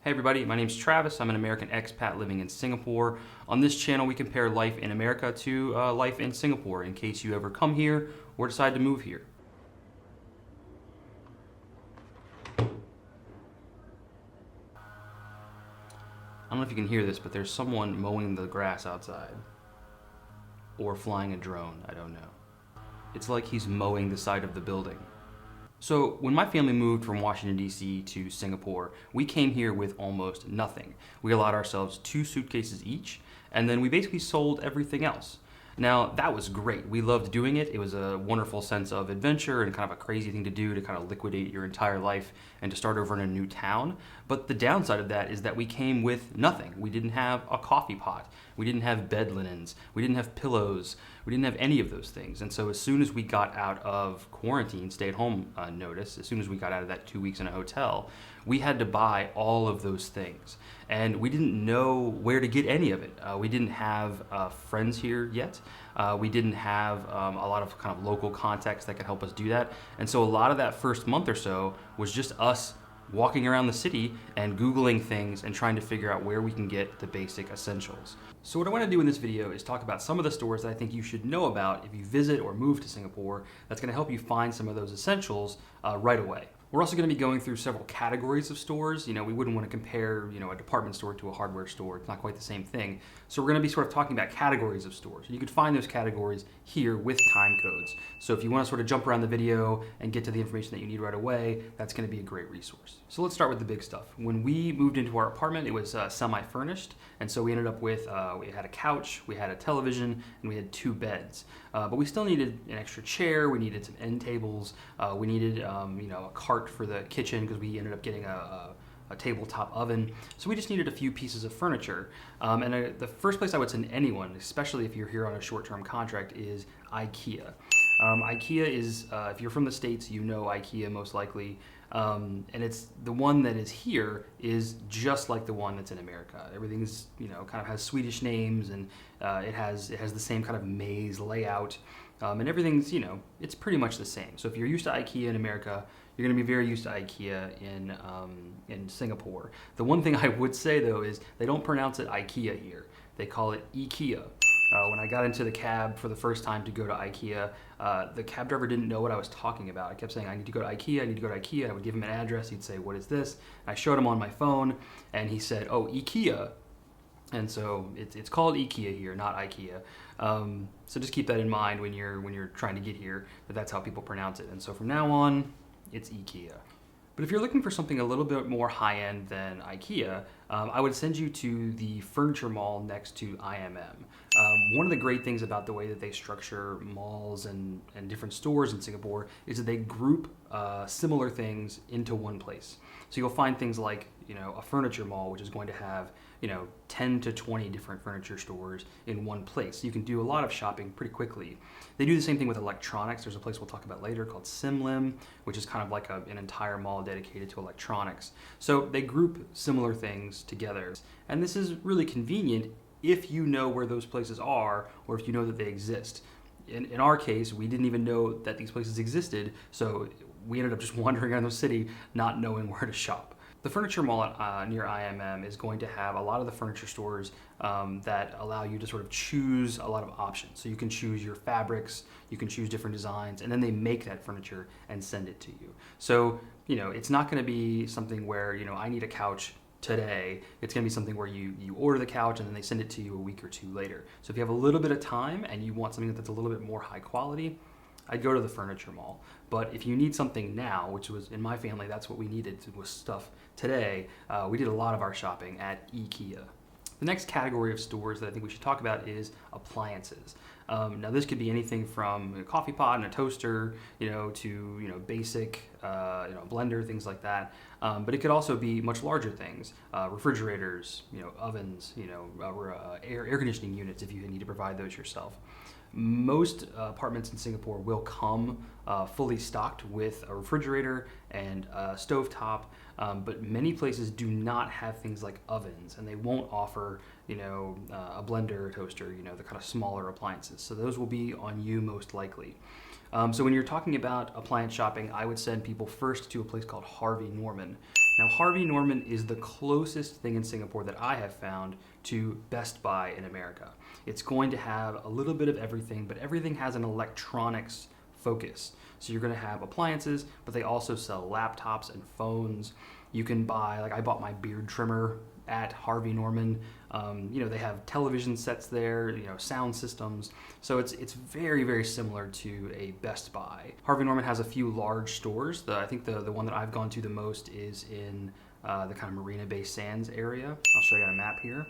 Hey everybody, my name's Travis. I'm an American expat living in Singapore. On this channel, we compare life in America to life in Singapore in case you ever come here or decide to move here. I don't know if you can hear this, but there's someone mowing the grass outside. Or flying a drone, I don't know. It's like he's mowing the side of the building. So when my family moved from Washington, D.C. to Singapore, we came here with almost nothing. We allowed ourselves 2 suitcases each, and then we basically sold everything else. Now, that was great. We loved doing it. It was a wonderful sense of adventure and kind of a crazy thing to do to kind of liquidate your entire life and to start over in a new town. But the downside of that is that we came with nothing. We didn't have a coffee pot. We didn't have bed linens. We didn't have pillows. We didn't have any of those things. And so as soon as we got out of quarantine, stay-at-home notice, as soon as we got out of that 2 weeks in a hotel, we had to buy all of those things. And we didn't know where to get any of it. We didn't have friends here yet. We didn't have a lot of kind of local contacts that could help us do that. And so a lot of that first month or so was just us walking around the city and Googling things and trying to figure out where we can get the basic essentials. So what I want to do in this video is talk about some of the stores that I think you should know about if you visit or move to Singapore that's going to help you find some of those essentials right away. We're also going to be going through several categories of stores. You know, we wouldn't want to compare, a department store to a hardware store. It's not quite the same thing. So we're going to be sort of talking about categories of stores. You can find those categories here with time codes. So if you want to sort of jump around the video and get to the information that you need right away, that's going to be a great resource. So let's start with the big stuff. When we moved into our apartment, it was semi-furnished. And so we ended up with, we had a couch, we had a television, and we had 2 beds. But we still needed an extra chair, we needed some end tables, we needed a cart for the kitchen because we ended up getting a tabletop oven. So we just needed a few pieces of furniture. The first place I would send anyone, especially if you're here on a short-term contract, is IKEA. IKEA is, if you're from the States, you know IKEA most likely. And it's the one that is here is just like the one that's in America. Everything's, kind of has Swedish names, and it has the same kind of maze layout. And everything's, it's pretty much the same. So if you're used to IKEA in America, you're going to be very used to IKEA in Singapore. The one thing I would say though is they don't pronounce it IKEA here. They call it IKEA. When I got into the cab for the first time to go to IKEA, the cab driver didn't know what I was talking about. I kept saying, I need to go to IKEA, I need to go to IKEA. I would give him an address. He'd say, what is this? I showed him on my phone, and he said, oh, IKEA. And so it's called IKEA here, not IKEA. So just keep that in mind when you're trying to get here, that's how people pronounce it. And so from now on, it's IKEA. But if you're looking for something a little bit more high-end than IKEA, I would send you to the furniture mall next to IMM. One of the great things about the way that they structure malls and different stores in Singapore is that they group similar things into one place. So you'll find things like, a furniture mall, which is going to have, 10 to 20 different furniture stores in one place. So you can do a lot of shopping pretty quickly. They do the same thing with electronics. There's a place we'll talk about later called Simlim, which is kind of like an entire mall dedicated to electronics. So they group similar things together. And this is really convenient if you know where those places are or if you know that they exist. In our case, we didn't even know that these places existed, so we ended up just wandering around the city not knowing where to shop. The furniture mall near IMM is going to have a lot of the furniture stores that allow you to sort of choose a lot of options. So you can choose your fabrics, you can choose different designs, and then they make that furniture and send it to you. So, it's not going to be something where, I need a couch today. It's going to be something where you order the couch and then they send it to you a week or 2 later. So if you have a little bit of time and you want something that's a little bit more high quality, I'd go to the furniture mall. But if you need something now, which was in my family, that's what we needed was stuff today, we did a lot of our shopping at IKEA. The next category of stores that I think we should talk about is appliances. Now this could be anything from a coffee pot and a toaster, to basic, blender, things like that. But it could also be much larger things, refrigerators, ovens, air conditioning units if you need to provide those yourself. Most apartments in Singapore will come fully stocked with a refrigerator and a stovetop, but many places do not have things like ovens, and they won't offer, a blender, toaster, the kind of smaller appliances. So those will be on you most likely. So when you're talking about appliance shopping, I would send people first to a place called Harvey Norman. Now, Harvey Norman is the closest thing in Singapore that I have found to Best Buy in America. It's going to have a little bit of everything, but everything has an electronics focus. So you're going to have appliances, but they also sell laptops and phones. You can buy, like I bought my beard trimmer at Harvey Norman. They have television sets there, sound systems. So it's very, very similar to a Best Buy. Harvey Norman has a few large stores. I think the one that I've gone to the most is in the kind of Marina Bay Sands area. I'll show you on a map here.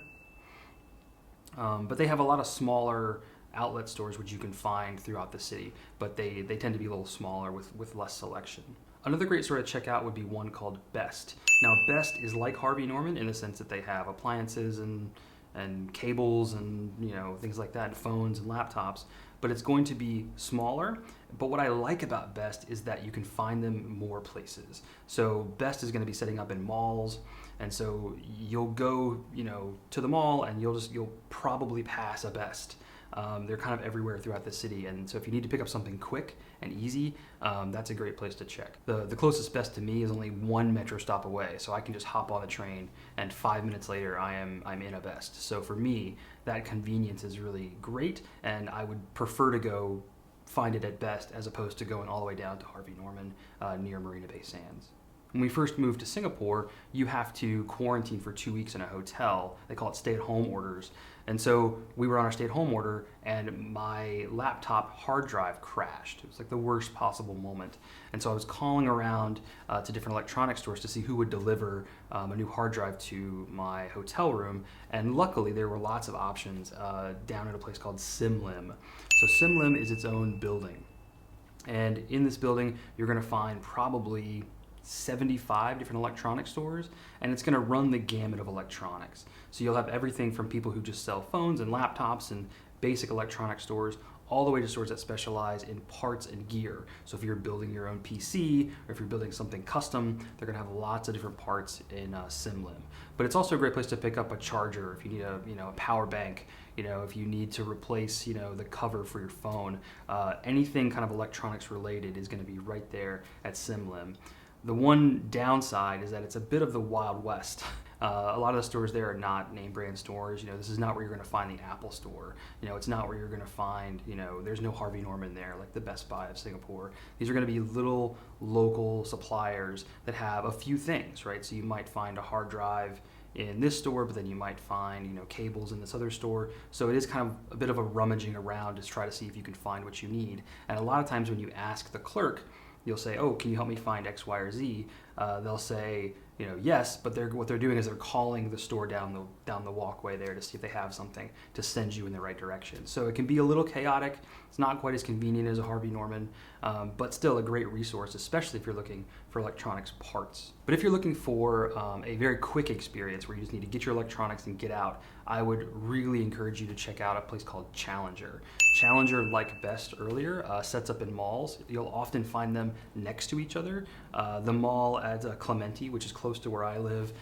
But they have a lot of smaller outlet stores which you can find throughout the city, but they tend to be a little smaller with less selection. Another great store to check out would be one called Best. Now, Best is like Harvey Norman in the sense that they have appliances and cables and things like that, and phones and laptops, but it's going to be smaller. But what I like about Best is that you can find them more places. So Best is going to be setting up in malls, and so you'll go to the mall and you'll probably pass a Best. They're kind of everywhere throughout the city, and so if you need to pick up something quick and easy, that's a great place to check. The closest Best to me is only one metro stop away, so I can just hop on the train, and 5 minutes later I'm in a Best. So for me, that convenience is really great, and I would prefer to go find it at Best as opposed to going all the way down to Harvey Norman near Marina Bay Sands. When we first moved to Singapore, you have to quarantine for 2 weeks in a hotel. They call it stay-at-home orders. And so we were on our stay-at-home order, and my laptop hard drive crashed. It was like the worst possible moment. And so I was calling around to different electronic stores to see who would deliver a new hard drive to my hotel room. And luckily, there were lots of options down at a place called Simlim. So Simlim is its own building. And in this building, you're going to find probably 75 different electronic stores, and it's going to run the gamut of electronics. So you'll have everything from people who just sell phones and laptops and basic electronic stores, all the way to stores that specialize in parts and gear. So if you're building your own PC, or if you're building something custom, they're going to have lots of different parts in Simlim. But it's also a great place to pick up a charger if you need a power bank, if you need to replace the cover for your phone. Anything kind of electronics related is going to be right there at Simlim. The one downside is that it's a bit of the Wild West. A lot of the stores there are not name brand stores. This is not where you're going to find the Apple store. It's not where you're going to find, there's no Harvey Norman there like the Best Buy of Singapore. These are going to be little local suppliers that have a few things, right? So you might find a hard drive in this store, but then you might find, cables in this other store. So it is kind of a bit of a rummaging around to try to see if you can find what you need. And a lot of times when you ask the clerk, you'll say, oh, can you help me find X, Y, or Z? They'll say, yes, but what they're doing is they're calling the store down the walkway there to see if they have something to send you in the right direction. So it can be a little chaotic. It's not quite as convenient as a Harvey Norman, but still a great resource, especially if you're looking for electronics parts. But if you're looking for a very quick experience where you just need to get your electronics and get out, I would really encourage you to check out a place called Challenger. Challenger, like Best earlier, sets up in malls. You'll often find them next to each other. The mall at Clementi, which is close to where I live,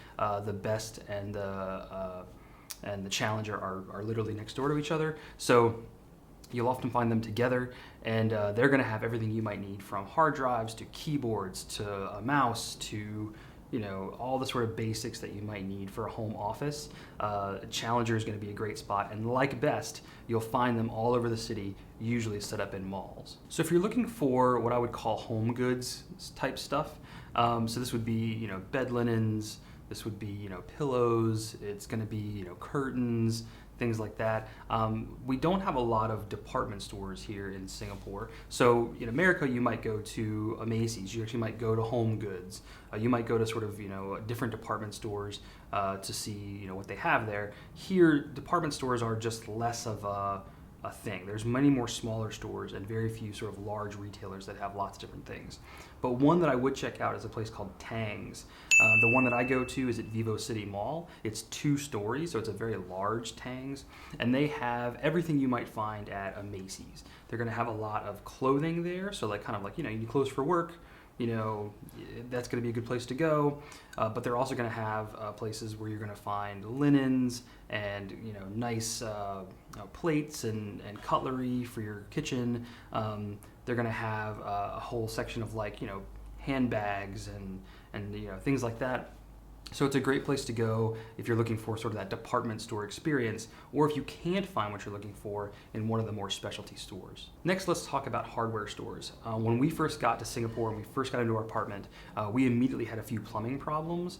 the Best and the Challenger are literally next door to each other. So you'll often find them together, and they're going to have everything you might need, from hard drives to keyboards to a mouse to all the sort of basics that you might need for a home office. Challenger is going to be a great spot, and like Best, you'll find them all over the city, usually set up in malls. So if you're looking for what I would call home goods type stuff, so this would be bed linens, this would be pillows, it's going to be curtains, things like that. We don't have a lot of department stores here in Singapore. So in America, you might go to a Macy's, you actually might go to Home Goods, you might go to sort of different department stores to see what they have there. Here, department stores are just less of a thing. There's many more smaller stores and very few sort of large retailers that have lots of different things. But one that I would check out is a place called Tang's. The one that I go to is at Vivo City Mall. It's 2 stories, so it's a very large Tang's, and they have everything you might find at a Macy's. They're going to have a lot of clothing there, so kind of like you need clothes for work. That's going to be a good place to go. But they're also going to have places where you're going to find linens and nice plates and cutlery for your kitchen. They're going to have a whole section of handbags and things like that. So it's a great place to go if you're looking for sort of that department store experience, or if you can't find what you're looking for in one of the more specialty stores. Next, let's talk about hardware stores. When we first got to Singapore and we first got into our apartment, we immediately had a few plumbing problems,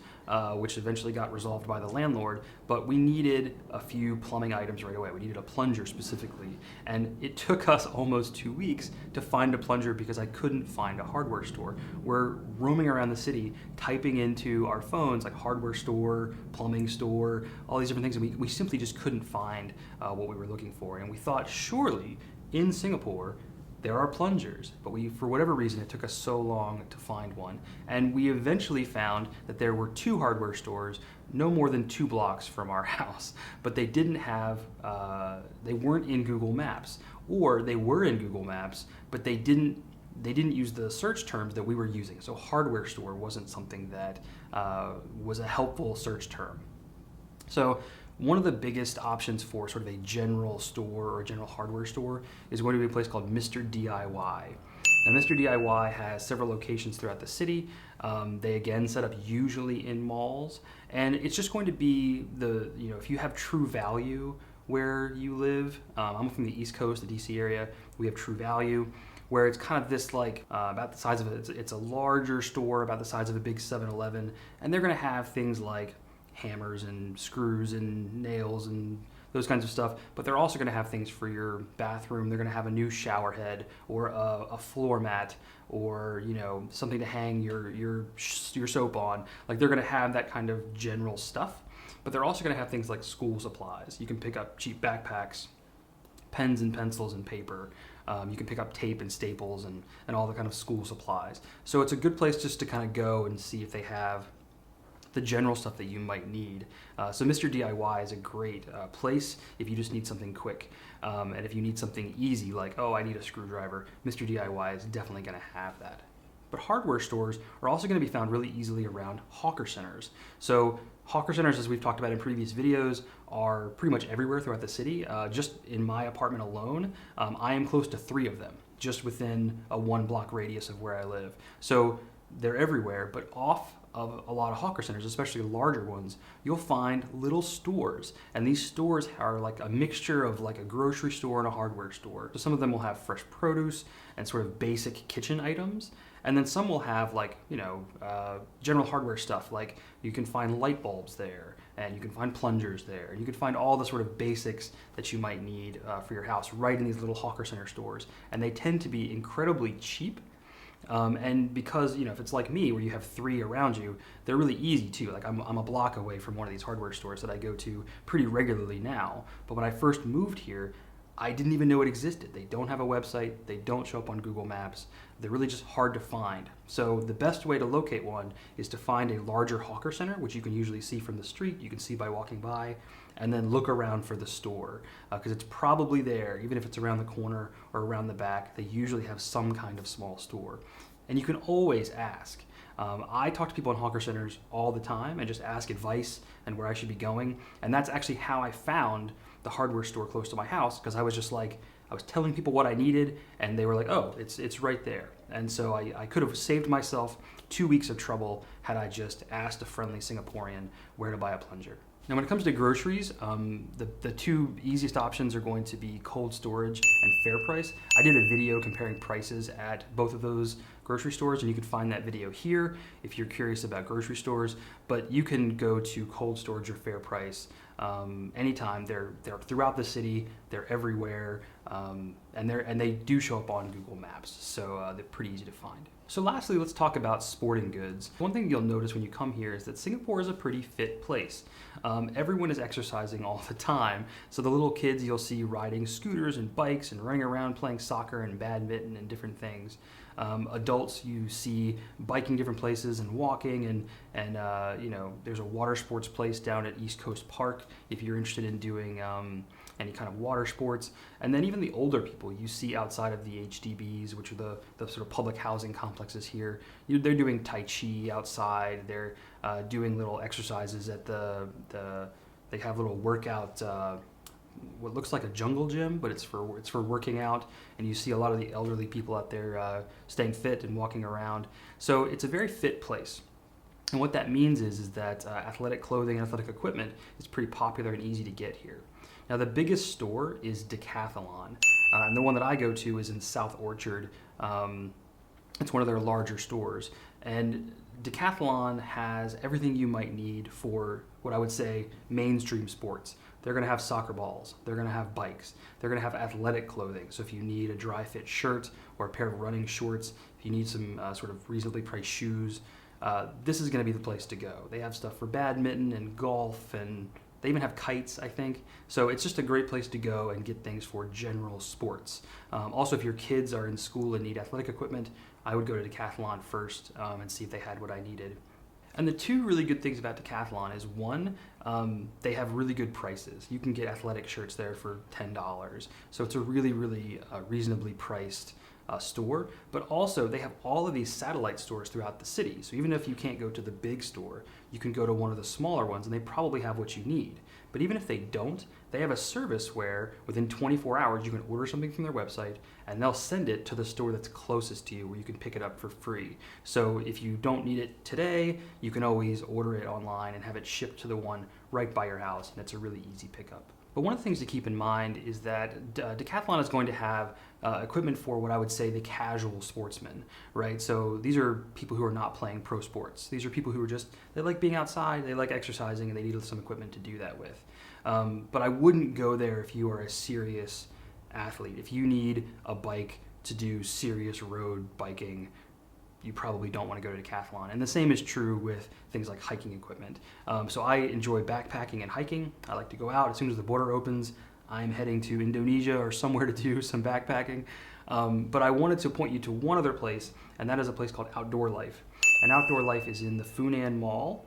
which eventually got resolved by the landlord, but we needed a few plumbing items right away. We needed a plunger specifically, and it took us almost 2 weeks to find a plunger because I couldn't find a hardware store. We're roaming around the city, typing into our phones like hardware store, plumbing store, all these different things, and we simply just couldn't find what we were looking for. And we thought, surely in Singapore there are plungers, but for whatever reason it took us so long to find one. And we eventually found that there were 2 hardware stores no more than 2 blocks from our house, but they didn't have, they weren't in Google Maps, or they were in Google Maps, but they didn't use the search terms that we were using. So hardware store wasn't something that was a helpful search term. So one of the biggest options for sort of a general store or a general hardware store is going to be a place called Mr. DIY. Now, Mr. DIY has several locations throughout the city. They again set up usually in malls, and it's just going to be if you have True Value where you live. I'm from the East Coast, the DC area. We have True Value, where it's kind of this about the size of it's a larger store about the size of a big 7-Eleven, and they're going to have things like hammers and screws and nails and those kinds of stuff, but they're also going to have things for your bathroom. They're going to have a new shower head or a floor mat, or something to hang your soap on. Like, they're going to have that kind of general stuff, but they're also going to have things like school supplies. You can pick up cheap backpacks, pens and pencils and paper. You can pick up tape and staples and all the kind of school supplies. So it's a good place just to kind of go and see if they have the general stuff that you might need. So Mr. DIY is a great place if you just need something quick. And if you need something easy, like, oh, I need a screwdriver, Mr. DIY is definitely going to have that. But hardware stores are also going to be found really easily around hawker centers. So hawker centers, as we've talked about in previous videos, are pretty much everywhere throughout the city. Just in my apartment alone, I am close to 3 of them, just within a 1-block radius of where I live. So they're everywhere, but off of a lot of hawker centers, especially larger ones, you'll find little stores. And these stores are like a mixture of like a grocery store and a hardware store. So some of them will have fresh produce and sort of basic kitchen items. And then some will have general hardware stuff, like you can find light bulbs there, and you can find plungers there, and you can find all the sort of basics that you might need for your house right in these little hawker center stores. And they tend to be incredibly cheap. And because, if it's like me, where you have 3 around you, they're really easy too. Like I'm a block away from one of these hardware stores that I go to pretty regularly now. But when I first moved here, I didn't even know it existed. They don't have a website. They don't show up on Google Maps. They're really just hard to find. So the best way to locate one is to find a larger hawker center, which you can usually see from the street. You can see by walking by, and then look around for the store, because it's probably there. Even if it's around the corner or around the back, they usually have some kind of small store. And you can always ask. I talk to people in hawker centers all the time and just ask advice and where I should be going. And that's actually how I found the hardware store close to my house, because I was just like, I was telling people what I needed, and they were like, oh, it's right there. And so I could have saved myself 2 weeks of trouble had I just asked a friendly Singaporean where to buy a plunger. Now, when it comes to groceries, the 2 easiest options are going to be cold storage and fair price. I did a video comparing prices at both of those grocery stores, and you can find that video here if you're curious about grocery stores. But you can go to cold storage or fair price anytime. They're throughout the city. They're everywhere, and they do show up on Google Maps, so they're pretty easy to find. So lastly, let's talk about sporting goods. One thing you'll notice when you come here is that Singapore is a pretty fit place. Everyone is exercising all the time. So the little kids you'll see riding scooters and bikes and running around playing soccer and badminton and different things. Adults you see biking different places and walking, and there's a water sports place down at East Coast Park if you're interested in doing any kind of water sports. And then even the older people you see outside of the HDBs, which are the sort of public housing complexes here, they're doing Tai Chi outside. They're doing little exercises at they have little workout what looks like a jungle gym, but it's for working out, and you see a lot of the elderly people out there staying fit and walking around. So it's a very fit place. And what that means is that athletic clothing and athletic equipment is pretty popular and easy to get here. Now, the biggest store is Decathlon, and the one that I go to is in South Orchard. It's one of their larger stores, and Decathlon has everything you might need for what I would say mainstream sports. They're going to have soccer balls, they're going to have bikes, they're going to have athletic clothing. So if you need a dry fit shirt or a pair of running shorts, if you need some sort of reasonably priced shoes, this is going to be the place to go. They have stuff for badminton and golf, and they even have kites, I think. So it's just a great place to go and get things for general sports. Also, if your kids are in school and need athletic equipment, I would go to Decathlon first and see if they had what I needed. And the two really good things about Decathlon is, one, they have really good prices. You can get athletic shirts there for $10. So it's a really, really reasonably priced store. But also, they have all of these satellite stores throughout the city. So even if you can't go to the big store, you can go to one of the smaller ones, and they probably have what you need. But even if they don't, they have a service where within 24 hours you can order something from their website, and they'll send it to the store that's closest to you where you can pick it up for free. So if you don't need it today, you can always order it online and have it shipped to the one right by your house, and it's a really easy pickup. But one of the things to keep in mind is that Decathlon is going to have equipment for what I would say the casual sportsman, right? So these are people who are not playing pro sports. These are people who are just, they like being outside, they like exercising, and they need some equipment to do that with. But I wouldn't go there if you are a serious athlete. If you need a bike to do serious road biking, you probably don't want to go to Decathlon. And the same is true with things like hiking equipment. So I enjoy backpacking and hiking. I like to go out. As soon as the border opens, I'm heading to Indonesia or somewhere to do some backpacking. But I wanted to point you to one other place, and that is a place called Outdoor Life. And Outdoor Life is in the Funan Mall.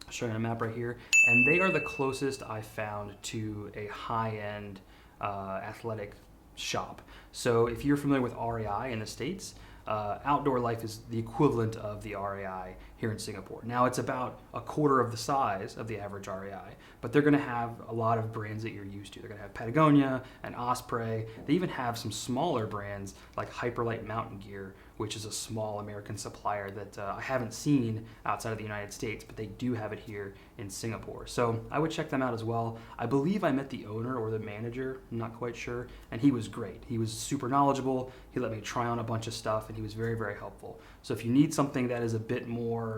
I'll show you on a map right here. And they are the closest I found to a high-end athletic shop. So if you're familiar with REI in the States, Outdoor Life is the equivalent of the REI here in Singapore. Now, it's about a quarter of the size of the average REI, but they're going to have a lot of brands that you're used to. They're going to have Patagonia and Osprey. They even have some smaller brands like Hyperlight Mountain Gear, which is a small American supplier that I haven't seen outside of the United States, but they do have it here in Singapore. So I would check them out as well. I believe I met the owner or the manager, I'm not quite sure, and he was great. He was super knowledgeable. He let me try on a bunch of stuff, and he was very, very helpful. So if you need something that is a bit more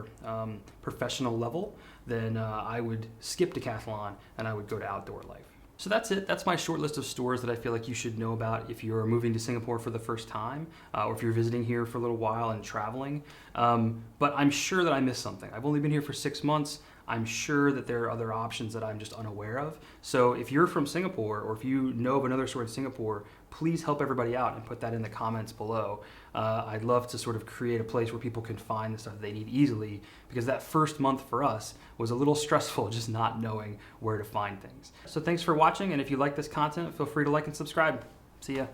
professional level, then I would skip Decathlon and I would go to Outdoor Life. So that's it. That's my short list of stores that I feel like you should know about if you're moving to Singapore for the first time, or if you're visiting here for a little while and traveling. But I'm sure that I missed something. I've only been here for 6 months. I'm sure that there are other options that I'm just unaware of. So if you're from Singapore, or if you know of another store in Singapore, please help everybody out and put that in the comments below. I'd love to sort of create a place where people can find the stuff they need easily, because that first month for us was a little stressful, just not knowing where to find things. So thanks for watching, and if you like this content, feel free to like and subscribe. See ya.